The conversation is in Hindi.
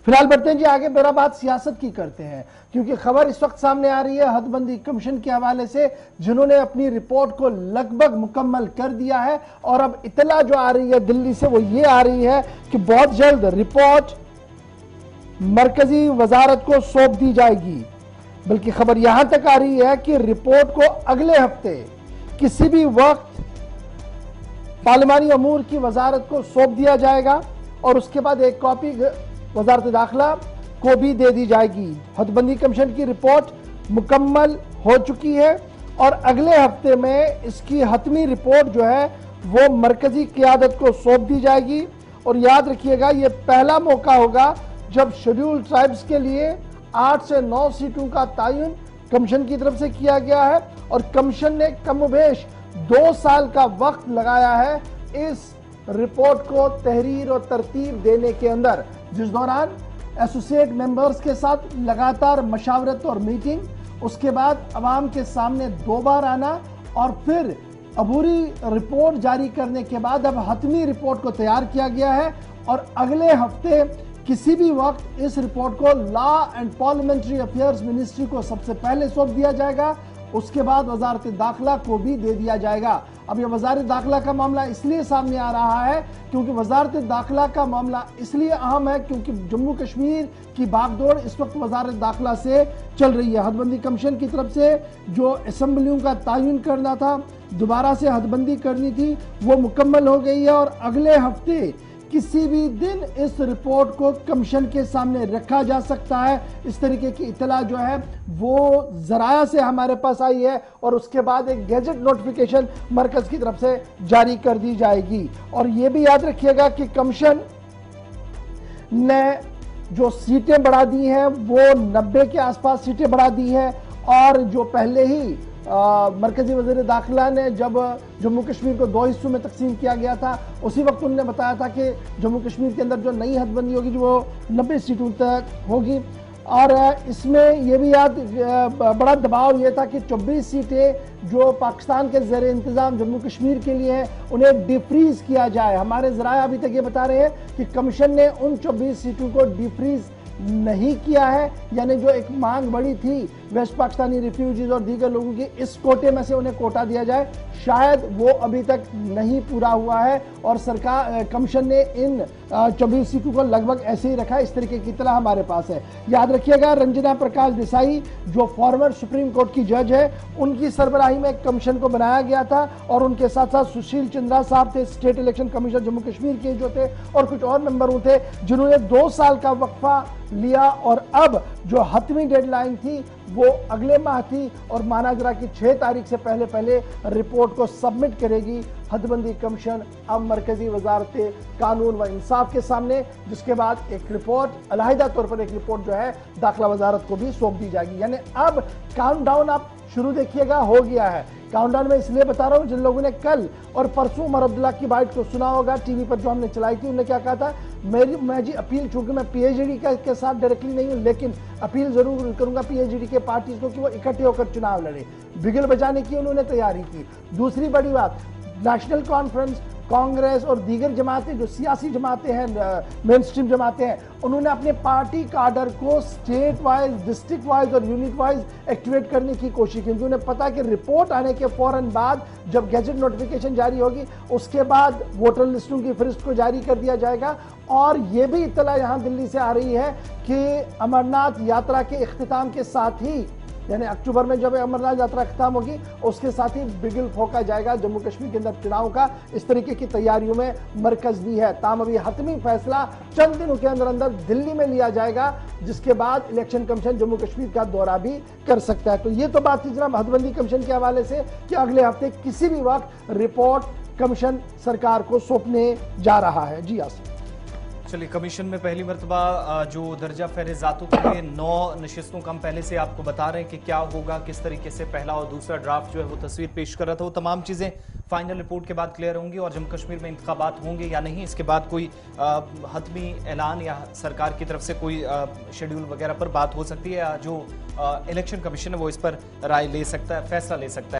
फिलहाल बढ़ते हैं जी आगे। मेरा बात सियासत की करते हैं, क्योंकि खबर इस वक्त सामने आ रही है हदबंदी कमीशन के हवाले से, जिन्होंने अपनी रिपोर्ट को लगभग मुकम्मल कर दिया है। और अब इतला जो आ रही है दिल्ली से वो ये आ रही है कि बहुत जल्द रिपोर्ट मरकजी वजारत को सौंप दी जाएगी। बल्कि खबर यहां तक आ रही है कि रिपोर्ट को अगले हफ्ते किसी भी वक्त पार्लिमानी अमूर की वजारत को सौंप दिया जाएगा और उसके बाद एक कॉपी वजारत दाखिला को भी दे दी जाएगी। हदबंदी कमीशन की रिपोर्ट मुकम्मल हो चुकी है और अगले हफ्ते में इसकी हतमी रिपोर्ट जो है वो मरकजी क़ियादत को सौंप दी जाएगी। और याद रखिएगा, ये पहला मौका होगा जब शेड्यूल्ड ट्राइब्स के लिए 8 से 9 सीटों का तयन कमीशन की तरफ से किया गया है और कमीशन ने कमोबेश 2 साल का वक्त लगाया है इस रिपोर्ट को तहरीर और तरतीब देने के अंदर, जिस दौरान एसोसिएट मेंबर्स के साथ लगातार मशावरत और मीटिंग, उसके बाद अवाम के सामने 2 बार आना और फिर अबूरी रिपोर्ट जारी करने के बाद अब हतमी रिपोर्ट को तैयार किया गया है। और अगले हफ्ते किसी भी वक्त इस रिपोर्ट को law and parliamentary affairs ministry को सबसे पहले सौंप दिया जाएगा, उसके बाद वजारत दाखिला को भी दे दिया जाएगा। अब यह वजारत दाखिला का मामला इसलिए सामने आ रहा है क्योंकि वजारत दाखिला का मामला इसलिए अहम है क्योंकि जम्मू कश्मीर की भागदौड़ इस वक्त वजारत दाखिला से चल रही है। हदबंदी कमीशन की तरफ से जो असेंबलियों का तयन करना था, दोबारा से हदबंदी करनी थी, वो मुकम्मल हो गई है और अगले हफ्ते किसी भी दिन इस रिपोर्ट को कमीशन के सामने रखा जा सकता है। इस तरीके की इतला जो है वो जराया से हमारे पास आई है और उसके बाद एक गैजेट नोटिफिकेशन मरकज की तरफ से जारी कर दी जाएगी। और यह भी याद रखिएगा कि कमीशन ने जो सीटें बढ़ा दी हैं वो 90 के आसपास सीटें बढ़ा दी है। और जो पहले ही मरकजी वज़ीर दाखिला ने जब जम्मू कश्मीर को 2 हिस्सों में तकसीम किया गया था, उसी वक्त उन्होंने बताया था कि जम्मू कश्मीर के अंदर जो नई हदबंदी होगी जो वो 90 सीटों तक होगी। और इसमें यह भी याद बड़ा दबाव ये था कि 24 सीटें जो पाकिस्तान के ज़ेर इंतज़ाम जम्मू कश्मीर के लिए हैं उन्हें डिफ्रीज किया जाए। हमारे ज़राए अभी तक ये बता रहे हैं कि कमीशन ने उन 24 सीटों को डिफ्रीज नहीं किया है, यानी जो एक मांग बड़ी थी वेस्ट पाकिस्तानी रिफ्यूजीज और दीगर लोगों की, इस कोटे में से उन्हें कोटा दिया जाए, शायद वो अभी तक नहीं पूरा हुआ है। और सरकार कमीशन ने इन 24 सीटों को लगभग ऐसे ही रखा है। इस तरीके की इत्तला हमारे पास है। याद रखिएगा, रंजना प्रकाश देसाई जो फॉर्मर सुप्रीम कोर्ट की जज है, उनकी सरबराही में कमीशन को बनाया गया था और उनके साथ साथ सुशील चंद्रा साहब थे, state election commissioner Jammu Kashmir के जो थे, और कुछ और मेंबरों थे जिन्होंने 2 साल का वक्फा लिया। और अब जो हतमी डेडलाइन थी वो अगले माह थी और माना जरा कि 6 तारीख से पहले पहले रिपोर्ट को सबमिट करेगी हदबंदी कमीशन अब मरकजी वजारत कानून व इंसाफ के सामने, जिसके बाद एक रिपोर्ट अलहदा तौर पर एक रिपोर्ट जो है दाखिला वजारत को भी सौंप दी जाएगी। यानी अब काउंटडाउन आप शुरू देखिएगा हो गया है। काउंटडाउन में इसलिए बता रहा हूं, जिन लोगों ने कल और परसों उमर अब्दुल्ला की बाइट को सुना होगा टीवी पर जो हमने चलाई थी, उन्होंने क्या कहा था, मैं जी अपील, चूंकि मैं पीएचडी के साथ डायरेक्टली नहीं हूं, लेकिन अपील जरूर करूंगा पीएचडी के पार्टीज को कि वो इकट्ठे होकर चुनाव लड़े। बिगल बजाने की उन्होंने तैयारी की। दूसरी बड़ी बात, नेशनल कॉन्फ्रेंस, कांग्रेस और दीगर जमातें जो सियासी जमातें हैं, मेन स्ट्रीम जमातें हैं, उन्होंने अपने पार्टी कार्डर को स्टेट वाइज, डिस्ट्रिक्ट वाइज और यूनिट वाइज एक्टिवेट करने की कोशिश की। उन्हें पता कि रिपोर्ट आने के फौरन बाद जब गैजेट नोटिफिकेशन जारी होगी उसके बाद वोटर लिस्टों की फहरिस्त को जारी कर दिया जाएगा। और यह भी इत्तला यहां दिल्ली से आ रही है कि अमरनाथ यात्रा के इख्तिताम के साथ ही, यानी अक्टूबर में जब अमरनाथ यात्रा खत्म होगी उसके साथ ही बिगल फोका जाएगा जम्मू कश्मीर के अंदर चुनाव का। इस तरीके की तैयारियों में मरकज भी है। ताम अभी हतमी फैसला चंद दिनों के अंदर अंदर दिल्ली में लिया जाएगा, जिसके बाद इलेक्शन कमीशन जम्मू कश्मीर का दौरा भी कर सकता है। तो ये तो बात थी जनाब हदबंदी कमीशन के हवाले से कि अगले हफ्ते किसी भी वक्त रिपोर्ट कमीशन सरकार को सौंपने जा रहा है। जी आसिफ। चलिए, कमीशन में पहली मरतबा जो दर्जा फहरिजातों के लिए 9 नशिस्तों का हम पहले से आपको बता रहे हैं कि क्या होगा, किस तरीके से पहला और दूसरा ड्राफ्ट जो है वो तस्वीर पेश कर रहा था, वो तमाम चीज़ें फाइनल रिपोर्ट के बाद क्लियर होंगी। और जम्मू कश्मीर में इंतखाबात होंगे या नहीं, इसके बाद कोई हतमी ऐलान या सरकार की तरफ से कोई शेड्यूल वगैरह पर बात हो सकती है, या जो इलेक्शन कमीशन है वो इस पर राय ले सकता है, फैसला ले सकता है।